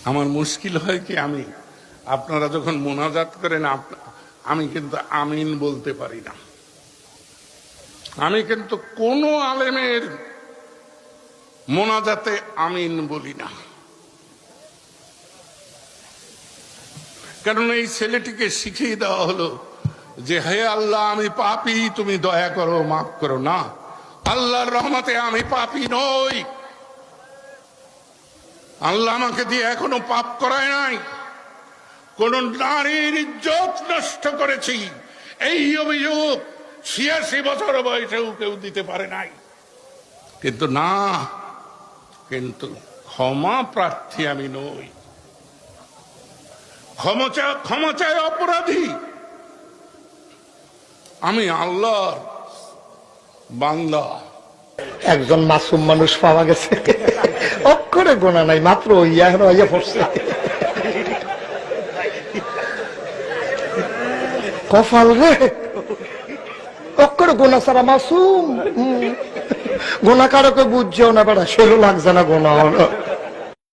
আমার মুশকিল হয় কি, আমি আপনারা যখন মোনাজাত করেন আমি কিন্তু আমিন বলতে পারি না। আমি কিন্তু কোন আলেমের মোনাজাতে আমিন বলি না, কারণ এই ছেলেটিকে শিখিয়ে দেওয়া হলো যে হে আল্লাহ আমি পাপী, তুমি দয়া করো, মাফ করো। না, আল্লাহর রহমতে আমি পাপী নই। আল্লাহ আমাকে দিয়ে এখনো পাপ করায় নাই। কোন নারীর ইজ্জত নষ্ট করেছি এই অভিযোগ ৮৬ বছর বয়সেও কেউ দিতে পারে নাই। কিন্তু ক্ষমা প্রার্থী আমি নই। ক্ষমা চায় অপরাধী। আমি আল্লাহর বান্দা। একজন মাসুম মানুষ পাওয়া গেছে, অক্ষরে গোনা নাই, মাত্র ইয়া পড়ছে। কপাল রে, অক্ষরে গোনা ছাড়া মাসুম। গোনা কারকে বুঝছেও না, বেড়া সেরও লাগছে না গোনা।